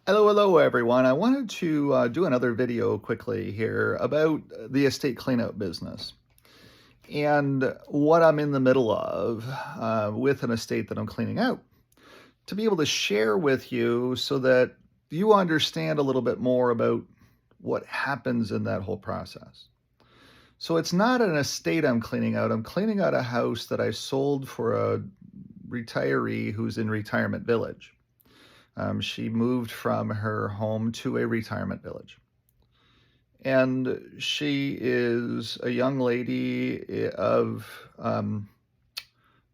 Hello, everyone. I wanted to do another video quickly here about the estate cleanout business and what I'm in the middle of with an estate that I'm cleaning out to be able to share with you so that you understand a little bit more about what happens in that whole process. So it's not an estate I'm cleaning out. I'm cleaning out a house that I sold for a retiree who's in retirement village. She moved from her home to a retirement village. And she is a young lady of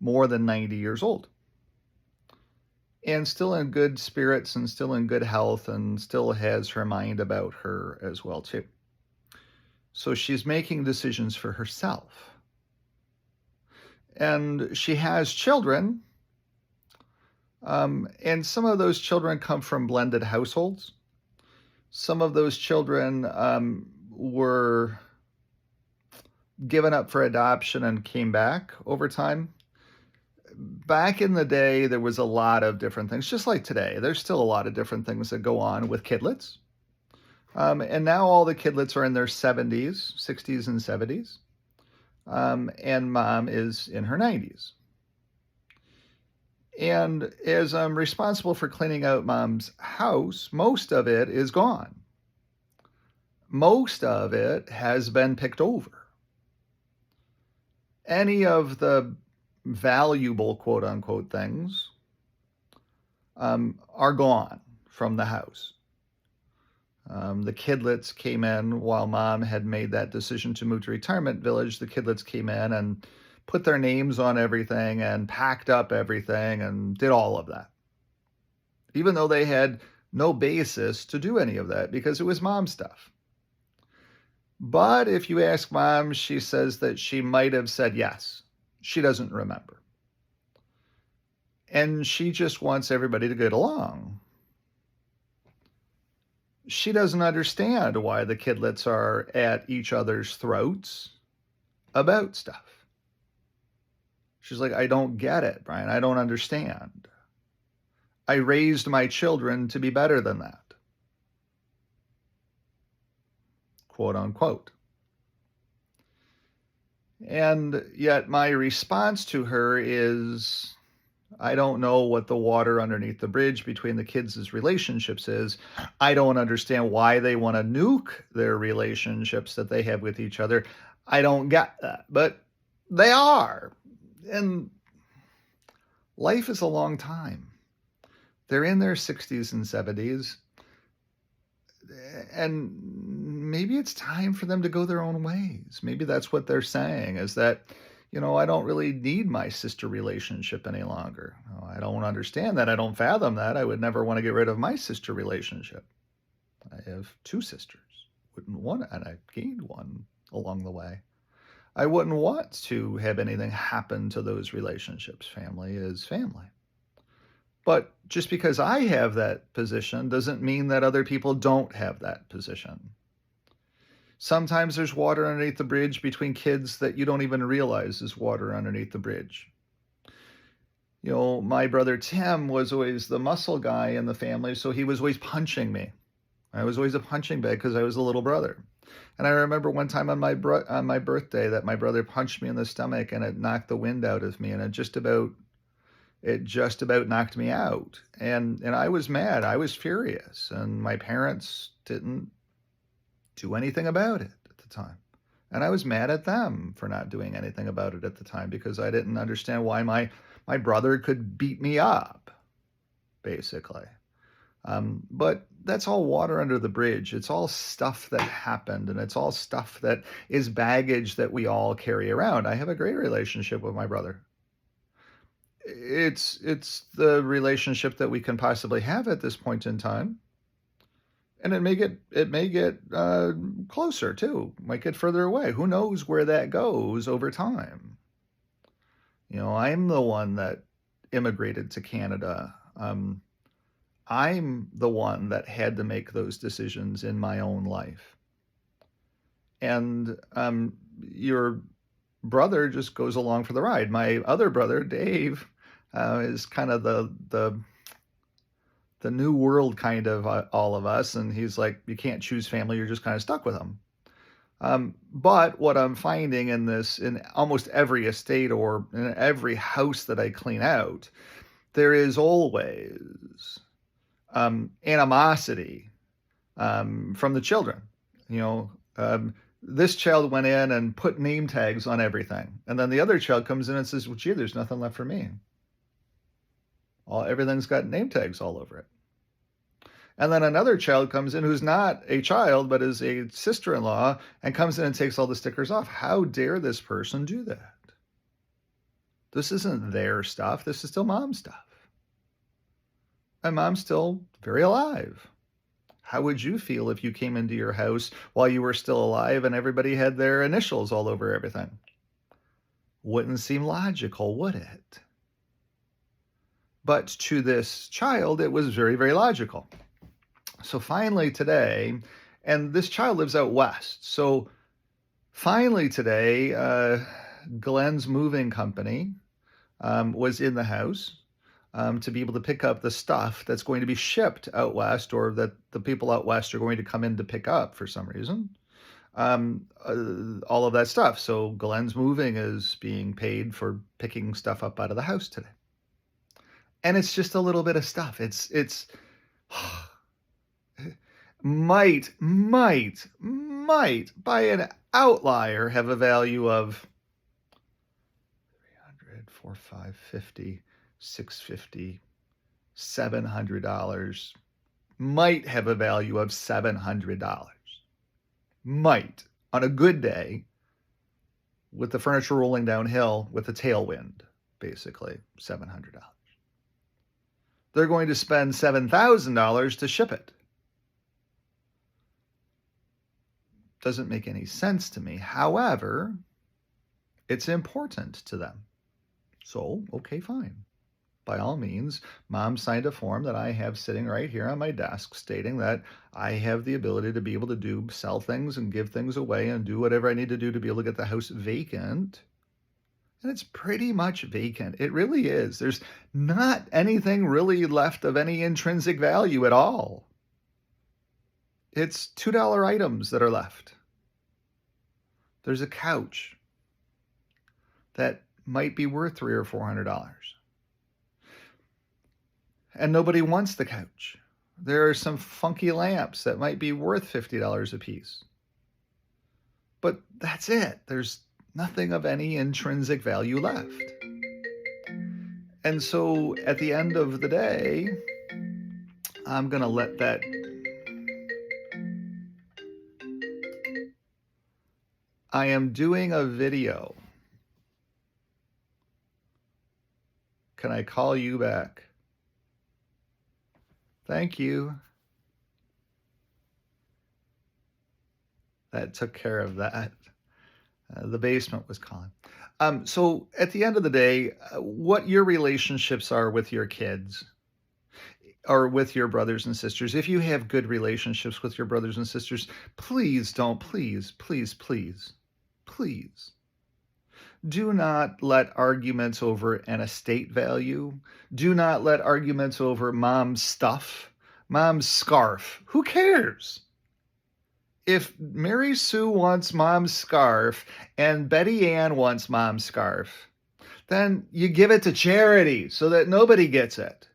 more than 90 years old and still in good spirits and still in good health and still has her mind about her as well too. So she's making decisions for herself. And she has children, and some of those children come from blended households. Some of those children were given up for adoption and came back over time. Back in the day, there was a lot of different things, just like today. There's still a lot of different things that go on with kidlets. And now all the kidlets are in their 70s, 60s, and 70s. And mom is in her 90s. And as I'm responsible for cleaning out mom's house, most of it is gone. Most of it has been picked over. Any of the valuable quote unquote things are gone from the house. The kidlets came in while mom had made that decision to move to retirement village. The kidlets came in and put their names on everything and packed up everything and did all of that, even though they had no basis to do any of that because it was mom's stuff. But if you ask mom, she says that she might have said yes. She doesn't remember. And she just wants everybody to get along. She doesn't understand why the kidlets are at each other's throats about stuff. She's like, I don't get it, Brian. I don't understand. I raised my children to be better than that. Quote unquote. And yet my response to her is, I don't know what the water underneath the bridge between the kids' relationships is. I don't understand why they want to nuke their relationships that they have with each other. I don't get that, but they are. And life is a long time. They're in their 60s and 70s. And maybe it's time for them to go their own ways. Maybe that's what they're saying, is that, I don't really need my sister relationship any longer. I don't understand that. I don't fathom that. I would never want to get rid of my sister relationship. I have two sisters. Wouldn't want, and I gained one along the way. I wouldn't want to have anything happen to those relationships. Family is family. But just because I have that position doesn't mean that other people don't have that position. Sometimes there's water underneath the bridge between kids that you don't even realize is water underneath the bridge. My brother Tim was always the muscle guy in the family, so he was always punching me. I was always a punching bag because I was a little brother. And I remember one time on my birthday that my brother punched me in the stomach and it knocked the wind out of me, and it just about knocked me out. And I was mad. I was furious. And my parents didn't do anything about it at the time. And I was mad at them for not doing anything about it at the time because I didn't understand why my brother could beat me up, basically. But that's all water under the bridge. It's all stuff that happened, and it's all stuff that is baggage that we all carry around. I have a great relationship with my brother. It's the relationship that we can possibly have at this point in time. And it may get closer too, might get further away. Who knows where that goes over time? I'm the one that immigrated to Canada. I'm the one that had to make those decisions in my own life. And your brother just goes along for the ride. My other brother, Dave, is kind of the the new world kind of all of us. And he's like, you can't choose family. You're just kind of stuck with them. But what I'm finding in almost every estate or in every house that I clean out, there is always animosity from the children. You know, this child went in and put name tags on everything. And then the other child comes in and says, well, gee, there's nothing left for me. Everything's got name tags all over it. And then another child comes in who's not a child, but is a sister-in-law, and comes in and takes all the stickers off. How dare this person do that? This isn't their stuff. This is still mom's stuff. And mom's still very alive. How would you feel if you came into your house while you were still alive and everybody had their initials all over everything? Wouldn't seem logical, would it? But to this child, it was very, very logical. So finally today, and this child lives out west. So finally today, Glenn's moving company was in the house to be able to pick up the stuff that's going to be shipped out west, or that the people out west are going to come in to pick up for some reason. All of that stuff. So Glenn's moving is being paid for picking stuff up out of the house today. And it's just a little bit of stuff. It's might by an outlier have a value of 300, 4, 5, 50, 650, $700. Might have a value of $700. Might, on a good day, with the furniture rolling downhill with a tailwind, basically, $700. They're going to spend $7,000 to ship it. Doesn't make any sense to me. However, it's important to them. So, okay, fine. By all means, mom signed a form that I have sitting right here on my desk stating that I have the ability to be able to sell things and give things away and do whatever I need to do to be able to get the house vacant. And it's pretty much vacant. It really is. There's not anything really left of any intrinsic value at all. It's $2 items that are left. There's a couch that might be worth $300 or $400. And nobody wants the couch. There are some funky lamps that might be worth $50 a piece. But that's it. There's nothing of any intrinsic value left. And so at the end of the day, I'm going to let that I am doing a video. Can I call you back? Thank you. That took care of that. The basement was calling. So at the end of the day, what your relationships are with your kids or with your brothers and sisters, if you have good relationships with your brothers and sisters, please do not let arguments over an estate value. Do not let arguments over mom's stuff, mom's scarf. Who cares? If Mary Sue wants mom's scarf and Betty Ann wants mom's scarf, then you give it to charity so that nobody gets it.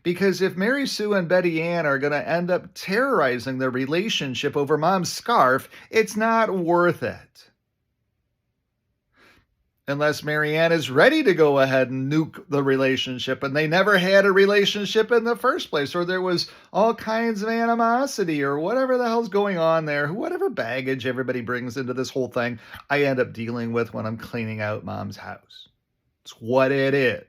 Because if Mary Sue and Betty Ann are going to end up terrorizing their relationship over mom's scarf, it's not worth it. Unless Mary Ann is ready to go ahead and nuke the relationship, and they never had a relationship in the first place, or there was all kinds of animosity or whatever the hell's going on there, whatever baggage everybody brings into this whole thing, I end up dealing with when I'm cleaning out mom's house. It's what it is.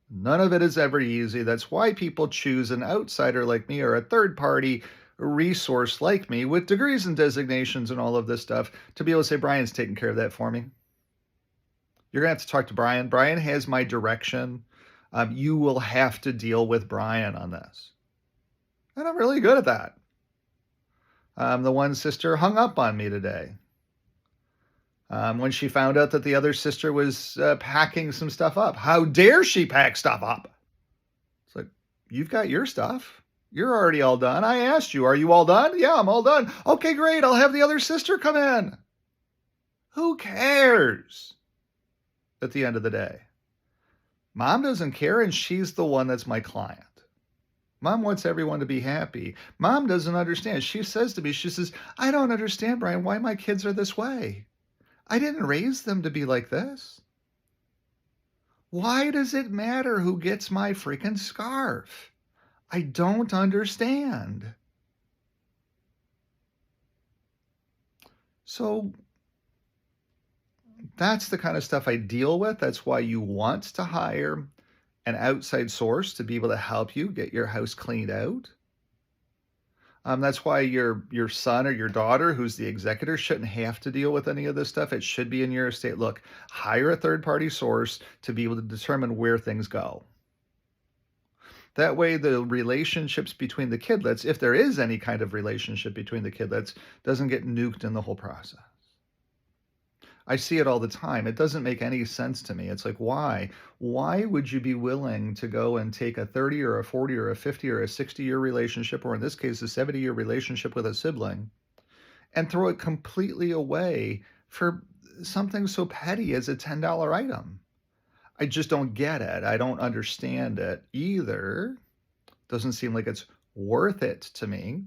None of it is ever easy. That's why people choose an outsider like me or a third-party resource like me with degrees and designations and all of this stuff to be able to say, Brian's taking care of that for me. You're going to have to talk to Brian. Brian has my direction. You will have to deal with Brian on this. And I'm really good at that. The one sister hung up on me today. When she found out that the other sister was packing some stuff up. How dare she pack stuff up? It's like, You've got your stuff. You're already all done. I asked you, are you all done? Yeah, I'm all done. Okay, great. I'll have the other sister come in. Who cares at the end of the day? Mom doesn't care, and she's the one that's my client. Mom wants everyone to be happy. Mom doesn't understand. She says to me, she says, I don't understand, Brian, why my kids are this way. I didn't raise them to be like this. Why does it matter who gets my freaking scarf? I don't understand. So that's the kind of stuff I deal with. That's why you want to hire an outside source to be able to help you get your house cleaned out. That's why your son or your daughter, who's the executor, shouldn't have to deal with any of this stuff. It should be in your estate. Look, hire a third-party source to be able to determine where things go. That way, the relationships between the kidlets, if there is any kind of relationship between the kidlets, doesn't get nuked in the whole process. I see it all the time. It doesn't make any sense to me. It's like, why? Why would you be willing to go and take a 30 or a 40 or a 50 or a 60-year relationship, or in this case, a 70-year relationship with a sibling, and throw it completely away for something so petty as a $10 item? I just don't get it. I don't understand it either. Doesn't seem like it's worth it to me.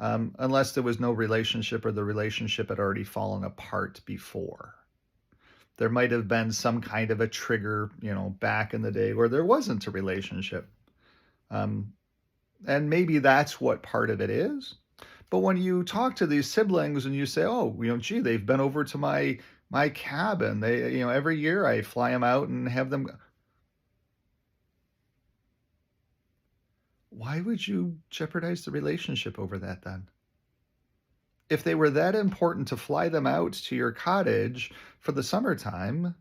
Unless there was no relationship or the relationship had already fallen apart before. There might have been some kind of a trigger, back in the day where there wasn't a relationship. And maybe that's what part of it is. But when you talk to these siblings and you say, oh, gee, they've been over to my cabin. They, every year I fly them out and have them. Why would you jeopardize the relationship over that then? If they were that important to fly them out to your cottage for the summertime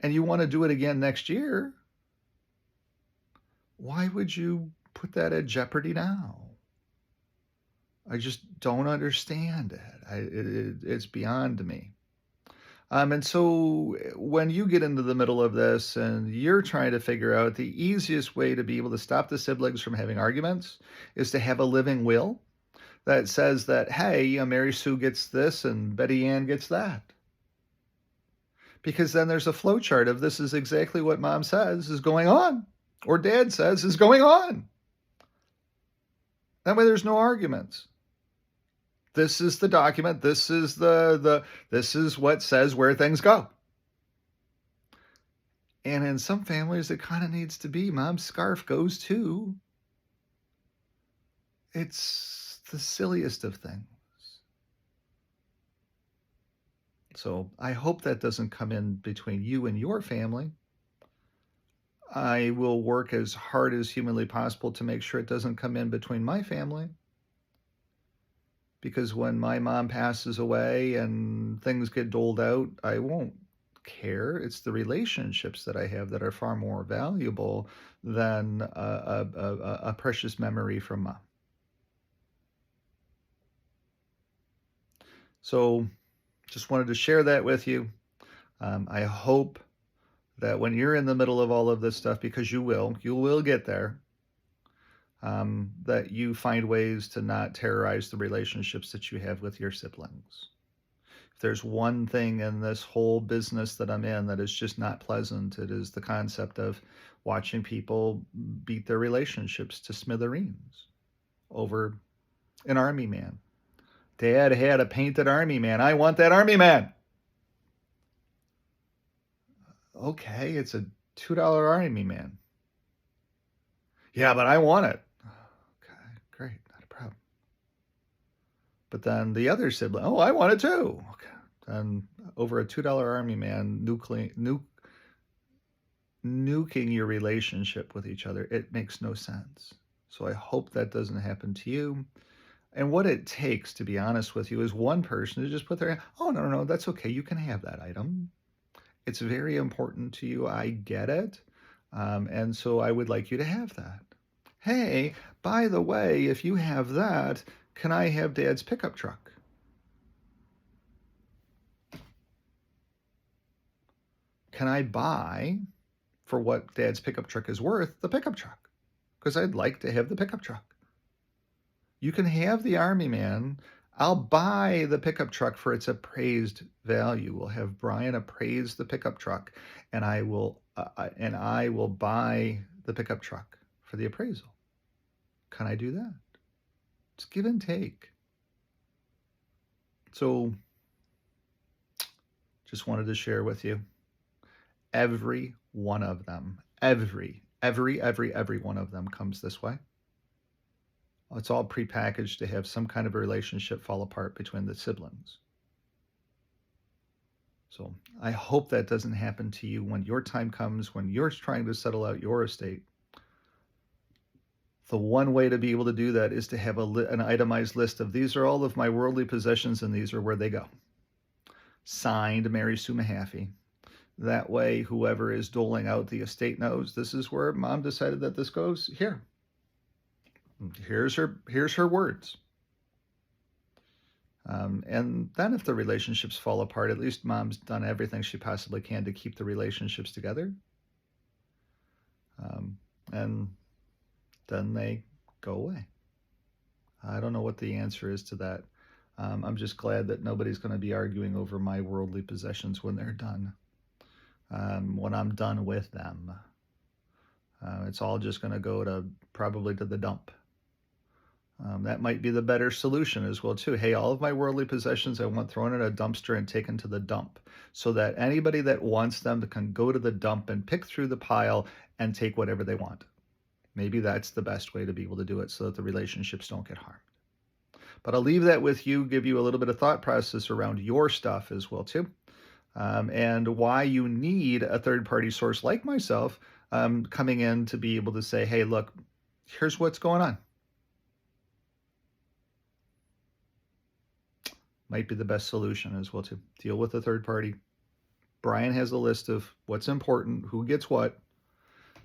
and you want to do it again next year, why would you put that at jeopardy now? I just don't understand it. It's beyond me. And so when you get into the middle of this and you're trying to figure out the easiest way to be able to stop the siblings from having arguments is to have a living will that says that, hey, Mary Sue gets this and Betty Ann gets that. Because then there's a flow chart of this is exactly what mom says is going on or dad says is going on. That way there's no arguments. This is the document. This is this is what says where things go. And in some families, it kind of needs to be mom's scarf goes too. It's the silliest of things. So I hope that doesn't come in between you and your family. I will work as hard as humanly possible to make sure it doesn't come in between my family. Because when my mom passes away and things get doled out, I won't care. It's the relationships that I have that are far more valuable than a precious memory from mom. So just wanted to share that with you. I hope that when you're in the middle of all of this stuff, because you will get there, that you find ways to not terrorize the relationships that you have with your siblings. If there's one thing in this whole business that I'm in that is just not pleasant, it is the concept of watching people beat their relationships to smithereens over an army man. Dad had a painted army man. I want that army man. Okay, it's a $2 army man. Yeah, but I want it. Okay, great, not a problem. But then the other sibling, oh, I want it too. Okay, then over a $2 army man nuking your relationship with each other, it makes no sense. So I hope that doesn't happen to you. And what it takes, to be honest with you, is one person to just put their hand, oh, no, that's okay. You can have that item. It's very important to you. I get it. And so I would like you to have that. Hey, by the way, if you have that, can I have Dad's pickup truck? Can I buy, for what Dad's pickup truck is worth, the pickup truck? because I'd like to have the pickup truck. You can have the Army man. I'll buy the pickup truck for its appraised value. We'll have Brian appraise the pickup truck, and I will buy the pickup truck for the appraisal. Can I do that? It's give and take. So just wanted to share with you. Every one of them, every one of them comes this way. It's all prepackaged to have some kind of a relationship fall apart between the siblings. So I hope that doesn't happen to you when your time comes, when you're trying to settle out your estate. The one way to be able to do that is to have an itemized list of these are all of my worldly possessions and these are where they go. Signed, Mary Sue Mahaffey. That way, whoever is doling out the estate knows this is where Mom decided that this goes here. Here's her words. And then if the relationships fall apart, at least Mom's done everything she possibly can to keep the relationships together. And then they go away. I don't know what the answer is to that. I'm just glad that nobody's going to be arguing over my worldly possessions when they're done. When I'm done with them. It's all just going to go probably to the dump. That might be the better solution as well, too. Hey, all of my worldly possessions I want thrown in a dumpster and taken to the dump so that anybody that wants them can go to the dump and pick through the pile and take whatever they want. Maybe that's the best way to be able to do it so that the relationships don't get harmed. But I'll leave that with you, give you a little bit of thought process around your stuff as well, too. And why you need a third-party source like myself coming in to be able to say, hey, look, here's what's going on. Might be the best solution as well to deal with a third party. Brian has a list of what's important, who gets what,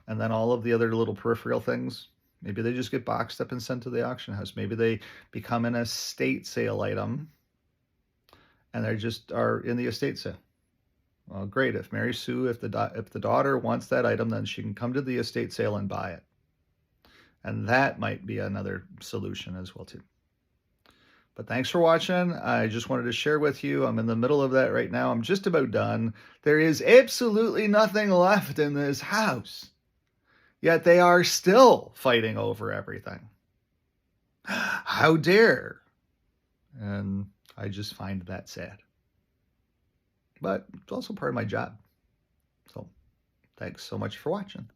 and then all of the other little peripheral things. Maybe they just get boxed up and sent to the auction house. Maybe they become an estate sale item and they just are in the estate sale. Well, great. If Mary Sue, if the daughter wants that item, then she can come to the estate sale and buy it. And that might be another solution as well too. But thanks for watching. I just wanted to share with you. I'm in the middle of that right now. I'm just about done. There is absolutely nothing left in this house. Yet they are still fighting over everything. How dare? And I just find that sad. But it's also part of my job. So thanks so much for watching.